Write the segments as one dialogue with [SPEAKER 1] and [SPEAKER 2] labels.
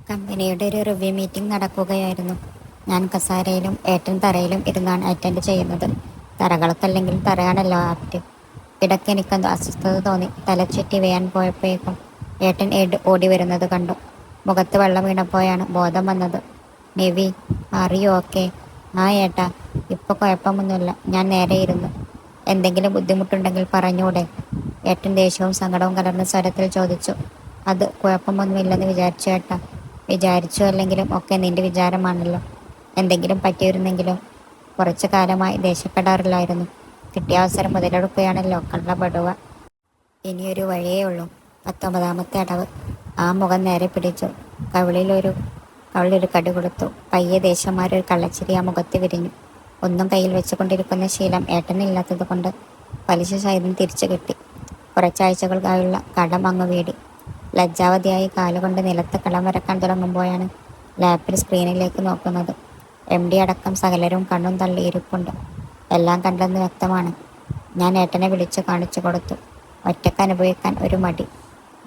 [SPEAKER 1] കമ്പനിയുടെ ഒരു review meeting നടക്കുകയായിരുന്നു. ഞാൻ കസാരയിലും ഏട്ടൻ തറയിലും ഇരുന്നാണ് അറ്റൻഡ് ചെയ്യുന്നത്. തറകൾക്കല്ലെങ്കിൽ തറയാണല്ലോ ആപ്റ്റ്. ഇടയ്ക്ക് എനിക്കെന്തോ അസ്വസ്ഥത തോന്നി. തലചുറ്റി വീഴാൻ പോയപ്പോഴേക്കും ഏട്ടൻ ഓടി വരുന്നത് കണ്ടു. മുഖത്ത് വെള്ളം വീണപ്പോഴാണ് ബോധം വന്നത്. "നിവി, അറിയോ ഓക്കെ?" "ആ ഏട്ടാ, ഇപ്പോൾ കുഴപ്പമൊന്നുമില്ല." ഞാൻ നേരെ ഇരുന്നു. "എന്തെങ്കിലും ബുദ്ധിമുട്ടുണ്ടെങ്കിൽ പറഞ്ഞൂടെ?" ഏട്ടൻ ദേഷ്യവും സങ്കടവും കലർന്ന സ്വരത്തിൽ ചോദിച്ചു. "അത് കുഴപ്പമൊന്നുമില്ലെന്ന് വിചാരിച്ചു ഏട്ടാ." "വിചാരിച്ചു അല്ലെങ്കിലും ഒക്കെ നിന്റെ വിചാരമാണല്ലോ. എന്തെങ്കിലും പറ്റിയിരുന്നെങ്കിലോ?" കുറച്ചു കാലമായി ദേഷ്യപ്പെടാറില്ലായിരുന്നു. കിട്ടിയ അവസരം മുതലെടുക്കുകയാണല്ലോ കള്ളപ്പെടുക. ഇനിയൊരു വഴിയേ ഉള്ളൂ. 19ാമത്തെ അടവ്. ആ മുഖം നേരെ പിടിച്ചു. കവിളിലൊരു കടി കൊടുത്തു. പയ്യെ ദേഷ്യന്മാരൊരു കള്ളച്ചിരി ആ മുഖത്ത് വിരിഞ്ഞു. ഒന്നും കയ്യിൽ വെച്ചുകൊണ്ടിരിക്കുന്ന ശീലം ഏട്ടനില്ലാത്തത് കൊണ്ട് പലിശ സഹിതം തിരിച്ചു കിട്ടി. കുറച്ചാഴ്ചകൾക്കായുള്ള കടം അങ്ങ് വീടി. ലജ്ജാവതിയായി കാലുകൊണ്ട് നിലത്ത് കളം വരക്കാൻ തുടങ്ങുമ്പോഴാണ് ലാപ്പിൽ സ്ക്രീനിലേക്ക് നോക്കുന്നത്. MD അടക്കം സകലരും കണ്ണും തള്ളിയിരിപ്പുണ്ട്. എല്ലാം കണ്ടെന്ന് വ്യക്തമാണ്. ഞാൻ ഏട്ടനെ വിളിച്ചു കാണിച്ചു കൊടുത്തു. ഒറ്റയ്ക്ക് അനുഭവിക്കാൻ ഒരു മടി.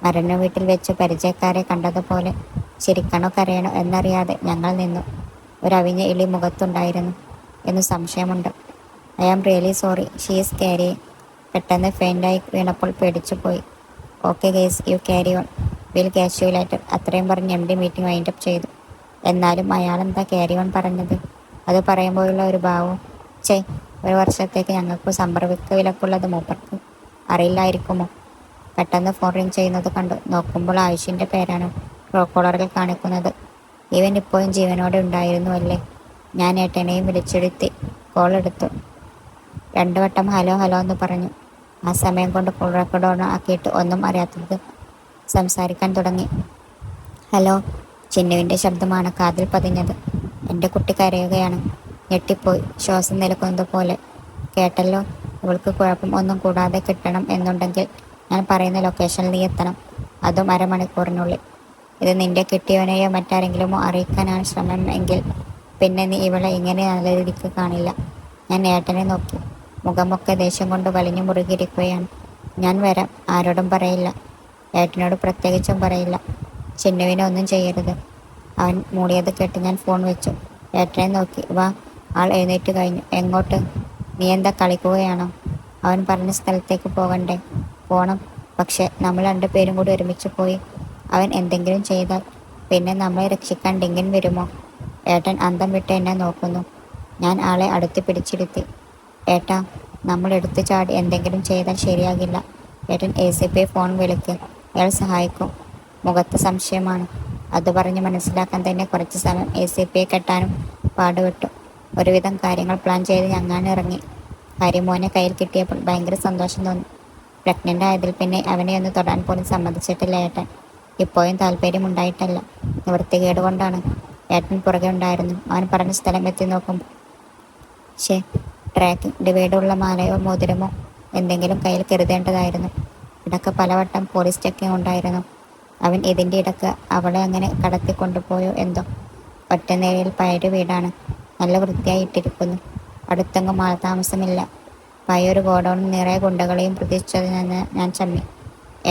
[SPEAKER 1] മരണ വീട്ടിൽ വെച്ച് പരിചയക്കാരെ കണ്ടതുപോലെ ചിരിക്കണോ കരയണോ എന്നറിയാതെ ഞങ്ങൾ നിന്നു. ഒരവിഞ്ഞ ഇളി മുഖത്തുണ്ടായിരുന്നു എന്ന് സംശയമുണ്ട്. "I am really sorry, she is carrying." പെട്ടെന്ന് ഫെയിൻ്റായി വീണപ്പോൾ പേടിച്ചുപോയി. "Okay guys, you carry on, will catch you later." അത്രയും പറഞ്ഞ് MD മീറ്റിംഗ് വൈൻഡപ്പ് ചെയ്തു. എന്നാലും അയാളെന്താ ക്യാരി ഓൺ പറഞ്ഞത്? അത് പറയുമ്പോഴുള്ള ഒരു ഭാവവും. "ഛേ, ഒരു വർഷത്തേക്ക് ഞങ്ങൾക്ക് സമ്പർക്ക വിലക്കുള്ളത് മൂപ്പർക്ക് അറിയില്ലായിരിക്കുമോ?" പെട്ടെന്ന് ഫോൺ റിങ് ചെയ്യുന്നത് കണ്ടു. നോക്കുമ്പോൾ ആയുഷിൻ്റെ പേരാണ് ട്രൂകോളറിൽ കാണിക്കുന്നത്. ഇവൻ ഇപ്പോഴും ജീവനോടെ ഉണ്ടായിരുന്നു അല്ലേ? ഞാൻ ഏട്ടനെയും വിളിച്ചെടുത്തി കോൾ എടുത്തു. 2 വട്ടം ഹലോ ഹലോ എന്ന് പറഞ്ഞു. ആ സമയം കൊണ്ട് കോൾ റെക്കോർഡ് ഓൺ ആക്കിയിട്ട് ഒന്നും അറിയാത്തത് സംസാരിക്കാൻ തുടങ്ങി. "ഹലോ." ചിന്നുവിൻ്റെ ശബ്ദമാണ് കാതിൽ പതിഞ്ഞത്. എൻ്റെ കുട്ടി കരയുകയാണ്. ഞെട്ടിപ്പോയി. ശ്വാസം നിലക്കുന്നത് പോലെ. "കേട്ടല്ലോ, ഇവൾക്ക് കുഴപ്പം ഒന്നും കൂടാതെ കിട്ടണം എന്നുണ്ടെങ്കിൽ ഞാൻ പറയുന്ന ലൊക്കേഷനിൽ നീ എത്തണം. അതും അരമണിക്കൂറിനുള്ളിൽ. ഇത് നിന്റെ കിട്ടിയവനെയോ മറ്റാരെങ്കിലുമോ അറിയിക്കാനാണ് ശ്രമം എങ്കിൽ പിന്നെ നീ ഇവളെ ഇങ്ങനെ നല്ല രീതിക്ക് കാണില്ല." ഞാൻ ഏട്ടനെ നോക്കി. മുഖമൊക്കെ ദേഷ്യം കൊണ്ട് വലിഞ്ഞു മുറുകിയിരിക്കുകയാണ്. "ഞാൻ വരാം, ആരോടും പറയില്ല. ഏട്ടനോട് പ്രത്യേകിച്ചും പറയില്ല. ചിന്നുവിനെ ഒന്നും ചെയ്യരുത്." അവൻ മൂളിയത് കേട്ട് ഞാൻ ഫോൺ വെച്ചു. ഏട്ടനെ നോക്കി. "വാ." ആൾ എഴുന്നേറ്റ് കഴിഞ്ഞു. "എങ്ങോട്ട്?" "നീ എന്താ കളിക്കുകയാണോ?" "അവൻ പറഞ്ഞ സ്ഥലത്തേക്ക് പോകണ്ടേ?" "പോണം, പക്ഷെ നമ്മൾ 2 പേരും കൂടി ഒരുമിച്ച് പോയി അവൻ എന്തെങ്കിലും ചെയ്താൽ പിന്നെ നമ്മളെ രക്ഷിക്കാൻ ഡിങ്കൻ വരുമോ?" ഏട്ടൻ അന്തം വിട്ട് എന്നെ നോക്കുന്നു. ഞാൻ ആളെ അടുത്ത് പിടിച്ചിരുത്തി. "ഏട്ടാ, നമ്മൾ എടുത്തു ചാടി എന്തെങ്കിലും ചെയ്താൽ ശരിയാകില്ല." ഏട്ടൻ ACP ഫോൺ വിളിക്ക്, അയാൾ സഹായിക്കും." മുഖത്ത് സംശയമാണ്. അത് പറഞ്ഞ് മനസ്സിലാക്കാൻ തന്നെ കുറച്ച് സമയം ACPയെ കെട്ടാനും പാടുപെട്ടു. ഒരുവിധം കാര്യങ്ങൾ പ്ലാൻ ചെയ്ത് ഞങ്ങൾ ഇറങ്ങി. ഹരിമോനെ കയ്യിൽ കിട്ടിയപ്പോൾ ഭയങ്കര സന്തോഷം തോന്നി. പ്രഗ്നൻ്റ് ആയതിൽ പിന്നെ അവനെ ഒന്ന് തൊടാൻ പോലും സമ്മതിച്ചിട്ടില്ല ഏട്ടൻ. ഇപ്പോഴും താല്പര്യമുണ്ടായിട്ടല്ല, നിവൃത്തികേട് കൊണ്ടാണ്. ഏട്ടൻ പുറകെ ഉണ്ടായിരുന്നു. അവൻ പറഞ്ഞ സ്ഥലം എത്തി നോക്കുമ്പോൾ ട്രാക്കിംഗ് ഡിവൈഡുള്ള മാലയോ മോതിരമോ എന്തെങ്കിലും കയ്യിൽ കരുതേണ്ടതായിരുന്നു. ഇടയ്ക്ക് പലവട്ടം പോലീസ് ചെക്കിംഗ് ഉണ്ടായിരുന്നു. അവൻ ഇതിൻ്റെ ഇടയ്ക്ക് അവളെ അങ്ങനെ കടത്തിക്കൊണ്ടുപോയോ എന്തോ. ഒറ്റ നിലയിൽ പഴയൊരു വീടാണ്. നല്ല വൃത്തിയായി ഇട്ടിരിക്കുന്നു. അടുത്തെങ്ങും ആൾതാമസമില്ല. പഴയൊരു ഗോഡൗൺ നിറയെ ഗുണ്ടകളെയും പ്രതീക്ഷിച്ചതിന് ഞാൻ ചമ്മി.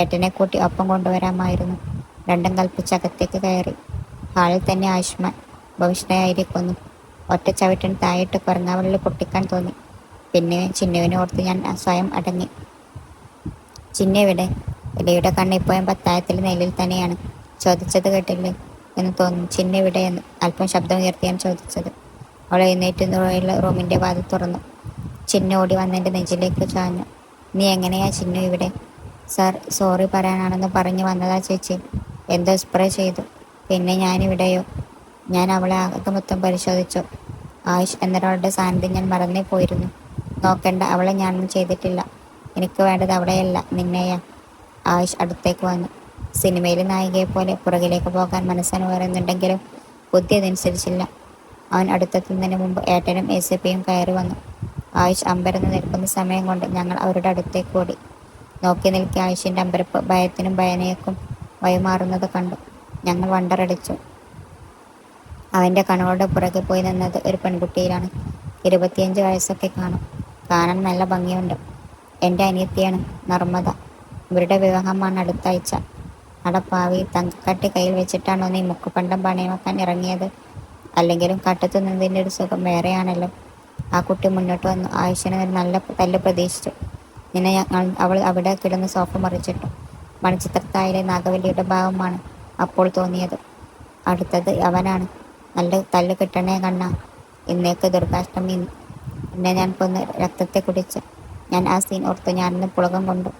[SPEAKER 1] ഏട്ടനെ കൂട്ടി ഒപ്പം കൊണ്ടുവരാമായിരുന്നു. രണ്ടും കൽപ്പിച്ച് അകത്തേക്ക് കയറി. ഹാളിൽ തന്നെ ആയുഷ്മാൻ ഭവിഷ്ഠയായിരിക്കുന്നു. ഒറ്റ ചവിട്ടിന് താഴെയിട്ട് കുരങ്ങാവലിൽ പൊട്ടിക്കാൻ തോന്നി. പിന്നെ ചിന്നുവിനെ ഓർത്ത് ഞാൻ സ്വയം അടങ്ങി. "ചിന്നു എവിടെ?" എലിയുടെ കണ്ണ് ഇപ്പോഴും പത്തായത്തിൽ നെല്ലിൽ തന്നെയാണ്. "ചോദിച്ചത് കേട്ടില്ലേ എന്ന് തോന്നുന്നു. ചിന്നു എവിടെയെന്ന് അല്പം ശബ്ദം ഉയർത്തിയാണ് ചോദിച്ചത്." അവൾ എഴുന്നേറ്റുള്ള റൂമിൻ്റെ വാതിൽ തുറന്നു. ചിന്നു ഓടി വന്നെൻ്റെ നെഞ്ചിലേക്ക് ചാഞ്ഞു. "നീ എങ്ങനെയാ ചിന്നു ഇവിടെ?" "സാർ, സോറി പറയാനാണെന്ന് പറഞ്ഞു വന്നതാ ചേച്ചി." "എന്തോ സ്പ്രേ ചെയ്തു." "പിന്നെ ഞാനിവിടെയോ?" ഞാൻ അവളെ ആകെ മൊത്തം പരിശോധിച്ചു. ആയുഷ് എന്നൊരാളുടെ സാന്നിധ്യം ഞാൻ മറന്നേ പോയിരുന്നു. "നോക്കണ്ട, അവളെ ഞാനൊന്നും ചെയ്തിട്ടില്ല. എനിക്ക് വേണ്ടത് അവളെയല്ല, നിന്നെയാ." ആയുഷ് അടുത്തേക്ക് വന്നു. സിനിമയിലെ നായികയെപ്പോലെ പുറകിലേക്ക് പോകാൻ മനസ്സിന് പറയുന്നുണ്ടെങ്കിലും ബുദ്ധി അതനുസരിച്ചില്ല. അവൻ അടുത്തെത്തുന്നതിന് മുമ്പ് ഏട്ടനും ACPയും കയറി വന്നു. ആയുഷ് അമ്പരന്ന് നിൽക്കുന്ന സമയം കൊണ്ട് ഞങ്ങൾ അവരുടെ അടുത്തേക്ക് ഓടി. നോക്കി നിൽക്കെ ആയുഷിൻ്റെ അമ്പരപ്പ് ഭയത്തിനും ഭയനേക്കും വഴിമാറുന്നത് കണ്ടു. ഞങ്ങൾ വണ്ടറടിച്ചു. അവൻ്റെ കണ്ണുകളുടെ പുറകെ പോയി നിന്നത് ഒരു പെൺകുട്ടിയിലാണ്. 25 വയസ്സൊക്കെ കാണും. കാണാൻ നല്ല ഭംഗിയുണ്ട്. എൻ്റെ അനിയത്തിയാണ്, നർമ്മദ. ഇവരുടെ വിവാഹമാണ് അടുത്ത ആഴ്ച. അടപ്പാവി, തങ്കക്കട്ടി കയ്യിൽ വെച്ചിട്ടാണോ നീ മുക്കുപണ്ടം പണയം വെക്കാൻ ഇറങ്ങിയത്? അല്ലെങ്കിലും കട്ടത്തുന്നതിൻ്റെ ഒരു സുഖം വേറെയാണല്ലോ. ആ കുട്ടി മുന്നോട്ട് വന്നു. ആയുഷിന് ഒരു നല്ല തല്ല് പ്രതീക്ഷിച്ചു. നിന്നെ അവൾ അവിടെ കിടന്ന് സോഫ മറിച്ചിട്ടു. മണിച്ചിത്രത്താഴിലെ നാഗവല്ലിയുടെ ഭാവമാണ് അപ്പോൾ തോന്നിയത്. അടുത്തത് അവനാണ്. നല്ല തല്ല് കിട്ടണേ കണ്ണാ. ഇന്നേക്ക് ദുർഗാഷ്ടമി. പിന്നെ ഞാൻ കൊന്ന് രക്തത്തെ കുടിച്ച്. ഞാൻ ആ സീൻ ഓർത്ത് ഞാനിന്ന് പുളകം കൊണ്ടു.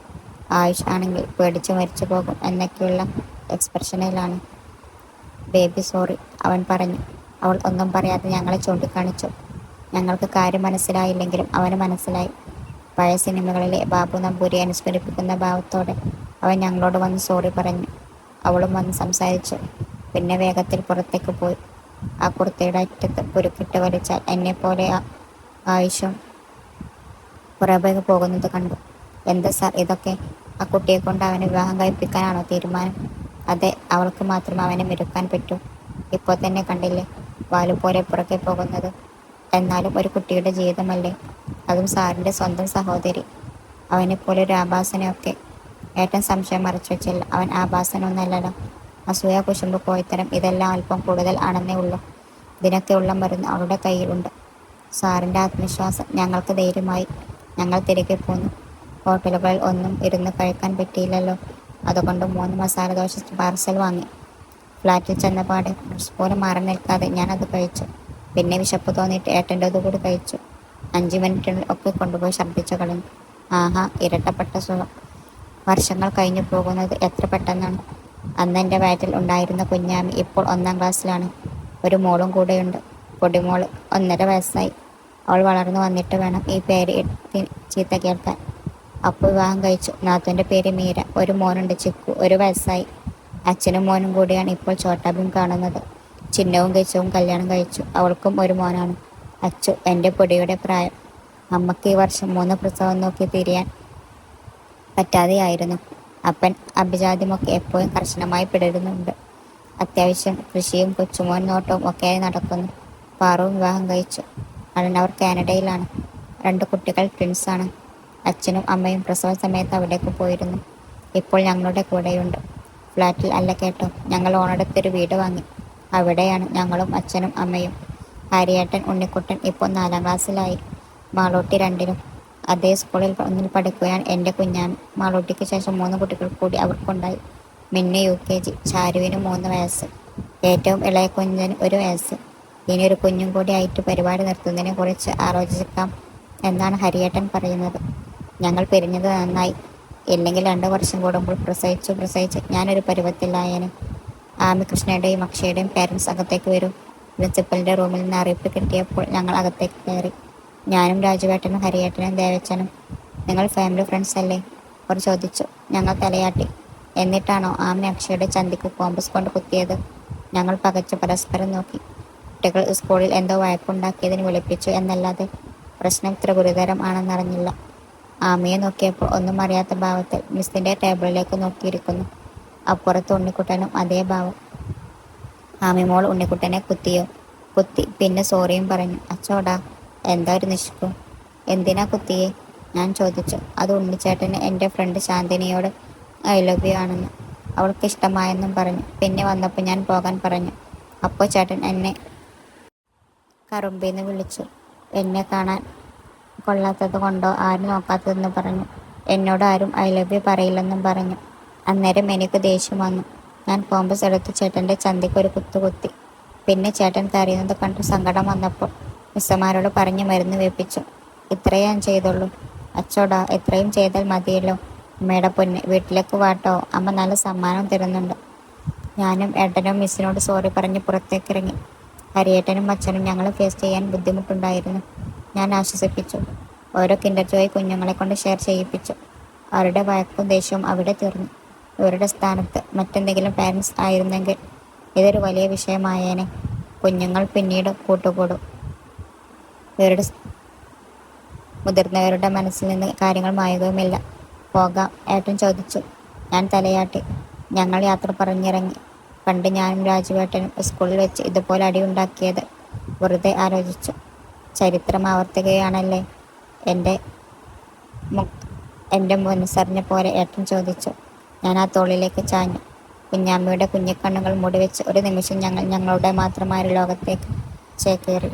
[SPEAKER 1] ആയുഷ് ആണെങ്കിൽ പേടിച്ച് മരിച്ചു പോകും എന്നൊക്കെയുള്ള എക്സ്പ്രഷനിലാണ്. ബേബി സോറി, അവൻ പറഞ്ഞു. അവൾ ഒന്നും പറയാതെ ഞങ്ങളെ ചൂണ്ടിക്കാണിച്ചു. ഞങ്ങൾക്ക് കാര്യം മനസ്സിലായില്ലെങ്കിലും അവന് മനസ്സിലായി. പഴയ സിനിമകളിലെ ബാബു നമ്പൂരിയെ അനുസ്മരിപ്പിക്കുന്ന ഭാവത്തോടെ അവൻ ഞങ്ങളോട് വന്ന് സോറി പറഞ്ഞു. അവളും വന്ന് സംസാരിച്ചു. പിന്നെ വേഗത്തിൽ പുറത്തേക്ക് പോയി. ആ കുർത്തയുടെ അറ്റത്ത് കുരുക്കിട്ട് വലിച്ചാൽ എന്നെപ്പോലെ ആയുഷും പുറകെ പോകുന്നത് കണ്ടു. എന്താ സാർ ഇതൊക്കെ? ആ കുട്ടിയെ കൊണ്ട് അവനെ വിവാഹം കഴിപ്പിക്കാനാണോ തീരുമാനം? അതെ, അവൾക്ക് മാത്രം അവനെ മെരുക്കാൻ പറ്റൂ. ഇപ്പോൾ തന്നെ കണ്ടില്ലേ വാലുപോലെ പുറകെ പോകുന്നത്. എന്നാലും ഒരു കുട്ടിയുടെ ജീവിതമല്ലേ, അതും സാറിൻ്റെ സ്വന്തം സഹോദരി. അവനെപ്പോലെ ഒരു ആഭാസനയൊക്കെ. ഏട്ടൻ സംശയം മറച്ചു വെച്ചില്ല. അവൻ ആഭാസനൊന്നല്ലല്ലോ. അസൂയ, കുശുമ്പ്, കോഴിത്തരം ഇതെല്ലാം അല്പം കൂടുതൽ ആണെന്നേ ഉള്ളൂ. ഇതിനൊക്കെ ഉള്ള മരുന്ന് അവളുടെ കയ്യിലുണ്ട്. സാറിൻ്റെ ആത്മവിശ്വാസം ഞങ്ങൾക്ക് ധൈര്യമായി. ഞങ്ങൾ തിരികെ പോന്നു. ഹോട്ടലുകളിൽ ഒന്നും ഇരുന്ന് കഴിക്കാൻ പറ്റിയില്ലല്ലോ. അതുകൊണ്ട് 3 മസാല ദോശ പാർസൽ വാങ്ങി. ഫ്ലാറ്റിൽ ചെന്നപാടെ ഡ്രസ് പോലും മാറി നിൽക്കാതെ ഞാൻ അത് കഴിച്ചു. പിന്നെ വിശപ്പ് തോന്നിയിട്ട് ഏട്ടൻ്റെത് കൂടി കഴിച്ചു. 5 മിനിറ്റിനുള്ളിൽ ഒക്കെ കൊണ്ടുപോയി ഛർദ്ദിച്ചു കളഞ്ഞു. ആഹാ, ഇരട്ടപ്പെട്ട സുഖം. വർഷങ്ങൾ കഴിഞ്ഞു പോകുന്നത് എത്ര പെട്ടെന്നാണ്. അന്ന് എൻ്റെ വയറ്റിൽ ഉണ്ടായിരുന്ന കുഞ്ഞാമി ഇപ്പോൾ 1-ാം ക്ലാസ്സിലാണ്. ഒരു മോളും കൂടെയുണ്ട്, പൊടിമോള്. 1.5 വയസ്സായി. അവൾ വളർന്നു വന്നിട്ട് വേണം ഈ പേര് ചീത്ത കേൾക്കാൻ. അപ്പോൾ വിവാഹം കഴിച്ചു. നാത്തൂൻ്റെ പേര് മീര. ഒരു മോനുണ്ട്, ചിക്കു, 1 വയസ്സായി. അച്ഛനും മോനും കൂടിയാണ് ഇപ്പോൾ ചോട്ടാഭീം കാണുന്നത്. ചിന്നവും കെച്ചവും കല്യാണം കഴിച്ചു. അവൾക്കും ഒരു മോനാണ്, അച്ചു. എൻ്റെ പൊടിയുടെ പ്രായം. അമ്മയ്ക്ക് ഈ വർഷം 3 പ്രസവം നോക്കി തിരിയാൻ പറ്റാതെയായിരുന്നു. അപ്പൻ അഭിജാത്യമൊക്കെ എപ്പോഴും കർശനമായി പിടരുന്നുണ്ട്. അത്യാവശ്യം കൃഷിയും കൊച്ചുമോൻ നോട്ടവും ഒക്കെയായി നടക്കുന്നു. പാറുവും വിവാഹം കഴിച്ചു. അവർ കാനഡയിലാണ്. 2 കുട്ടികൾ ട്വിൻസാണ്. അച്ഛനും അമ്മയും പ്രസവ സമയത്ത് അവിടേക്ക് പോയിരുന്നു. ഇപ്പോൾ ഞങ്ങളുടെ കൂടെയുണ്ട്. ഫ്ലാറ്റിൽ അല്ല കേട്ടോ, ഞങ്ങൾ ഓണടുത്തൊരു വീട് വാങ്ങി. അവിടെയാണ് ഞങ്ങളും അച്ഛനും അമ്മയും. ഹരിയേട്ടൻ ഉണ്ണിക്കുട്ടൻ ഇപ്പോൾ 4-ാം ക്ലാസ്സിലായി. മാളൂട്ടി 2-ലും. അതേ സ്കൂളിൽ ഒന്നിൽ പഠിക്കുകയാണ് എൻ്റെ കുഞ്ഞാമി. മാളൂട്ടിക്ക് ശേഷം 3 കുട്ടികൾ കൂടി അവർക്കുണ്ടായി. മിന്നു UKG, ചാരുവിന് 3 വയസ്സ്, ഏറ്റവും ഇളയ കുഞ്ഞിന് 1 വയസ്സ്. ഇനി ഒരു കുഞ്ഞും കൂടി ആയിട്ട് പരിപാടി നിർത്തുന്നതിനെ കുറിച്ച് ആലോചിക്കാം എന്നാണ് ഹരിയേട്ടൻ പറയുന്നത്. ഞങ്ങൾ പിരിഞ്ഞത് നന്നായി. ഇല്ലെങ്കിൽ 2 വർഷം കൂടുമ്പോൾ പ്രസവിച്ച് ഞാനൊരു പരുവത്തിലായേനെ. ആമികൃഷ്ണയുടെയും അക്ഷയുടെയും പേരൻസ് അകത്തേക്ക് വരും. പ്രിൻസിപ്പലിൻ്റെ റൂമിൽ നിന്ന് അറിയിപ്പ് കിട്ടിയപ്പോൾ ഞങ്ങൾ അകത്തേക്ക് കയറി. ഞാനും രാജുവേട്ടനും ഹരിയേട്ടനും ദേവച്ചനും. നിങ്ങൾ ഫാമിലി ഫ്രണ്ട്സ് അല്ലേ? അവർ ചോദിച്ചു. ഞങ്ങൾ തലയാട്ടി. എന്നിട്ടാണോ ആമി അക്ഷയുടെ ചന്തിക്ക് കോമ്പസ് കൊണ്ട് കുത്തിയത്? ഞങ്ങൾ പകച്ച് പരസ്പരം നോക്കി. കുട്ടികൾ സ്കൂളിൽ എന്തോ വഴക്കുണ്ടാക്കിയതിന് വിളിപ്പിച്ചു എന്നല്ലാതെ പ്രശ്നം ഇത്ര ഗുരുതരം ആണെന്നറിഞ്ഞില്ല. ആമിയെ നോക്കിയപ്പോൾ ഒന്നും അറിയാത്ത ഭാവത്തിൽ മിസ്സിൻ്റെ ടേബിളിലേക്ക് നോക്കിയിരിക്കുന്നു. അപ്പുറത്ത് ഉണ്ണിക്കുട്ടനും അതേ ഭാവം. ആമിമോൾ ഉണ്ണിക്കുട്ടനെ കുത്തിയോ? കുത്തി. പിന്നെ സോറിയും പറഞ്ഞു. അച്ചോടാ, എന്താ ഒരു നിഷ്കു? എന്തിനാ കുത്തിയേ? ഞാൻ ചോദിച്ചു. അത് ഉണ്ണിച്ചേട്ടന് എൻ്റെ ഫ്രണ്ട് ശാന്തിനിയോട് ഐ ലവ് യു ആണെന്ന് അവൾക്ക് ഇഷ്ടമായെന്നും പറഞ്ഞു. പിന്നെ വന്നപ്പോൾ ഞാൻ പോകാൻ പറഞ്ഞു. അപ്പോൾ ചേട്ടൻ എന്നെ കറുമ്പീന്ന് വിളിച്ചു. എന്നെ കാണാൻ കൊള്ളാത്തത് കൊണ്ടോ ആരും നോക്കാത്തതെന്ന് പറഞ്ഞു. എന്നോട് ആരും ഐ ലവ് യു പറയില്ലെന്നും പറഞ്ഞു. അന്നേരം എനിക്ക് ദേഷ്യം വന്നു. ഞാൻ കോമ്പസ് എടുത്ത് ചേട്ടൻ്റെ ചന്തിക്ക് ഒരു കുത്തി. പിന്നെ ചേട്ടൻ കരയുന്നത് കണ്ട് സങ്കടം വന്നപ്പോൾ മിസ്സമാരോട് പറഞ്ഞ് മരുന്ന് വെപ്പിച്ചു. ഇത്രയേ ഞാൻ ചെയ്തുള്ളൂ. അച്ചോടാ, എത്രയും ചെയ്താൽ മതിയല്ലോ. അമ്മയുടെ പൊന്ന്, വീട്ടിലേക്ക് വാട്ടോ, അമ്മ നല്ല സമ്മാനം തരുന്നുണ്ട്. ഞാനും ഏട്ടനും മിസ്സിനോട് സോറി പറഞ്ഞ് പുറത്തേക്കിറങ്ങി. ഹരിയേട്ടനും അച്ഛനും ഞങ്ങളെ ഫേസ് ചെയ്യാൻ ബുദ്ധിമുട്ടുണ്ടായിരുന്നു. ഞാൻ ആശ്വസിപ്പിച്ചു. ഓരോ കിൻഡർ ജോയ് കുഞ്ഞുങ്ങളെ കൊണ്ട് ഷെയർ ചെയ്യിപ്പിച്ചു. അവരുടെ വഴക്കും ദേഷ്യവും അവിടെ തീർന്നു. ഇവരുടെ സ്ഥാനത്ത് മറ്റെന്തെങ്കിലും പാരൻസ് ആയിരുന്നെങ്കിൽ ഇതൊരു വലിയ വിഷയമായേനെ. കുഞ്ഞുങ്ങൾ പിന്നീട് കൂട്ടുകൂടും. ഇവരുടെ മുതിർന്നവരുടെ മനസ്സിൽ നിന്ന് കാര്യങ്ങൾ മായുകയുമില്ല. പോകാം, ഏട്ടൻ ചോദിച്ചു. ഞാൻ തലയാട്ടി. ഞങ്ങൾ യാത്ര പറഞ്ഞിറങ്ങി. പണ്ട് ഞാനും രാജുവേട്ടനും സ്കൂളിൽ വെച്ച് ഇതുപോലെ അടിയുണ്ടാക്കിയത് വെറുതെ ആലോചിച്ചു. ചരിത്രം ആവർത്തിക്കുകയാണല്ലേ. എൻ്റെ മനസ്സറിഞ്ഞ പോലെ ഏട്ടൻ ചോദിച്ചു. ഞാൻ ആ തോളിലേക്ക് ചാഞ്ഞു. കുഞ്ഞാമ്മയുടെ കുഞ്ഞിക്കണ്ണുകൾ മൂടിവെച്ച് ഒരു നിമിഷം ഞങ്ങൾ ഞങ്ങളുടെ മാത്രമായ ഒരു ലോകത്തേക്ക് ചേക്കേറി.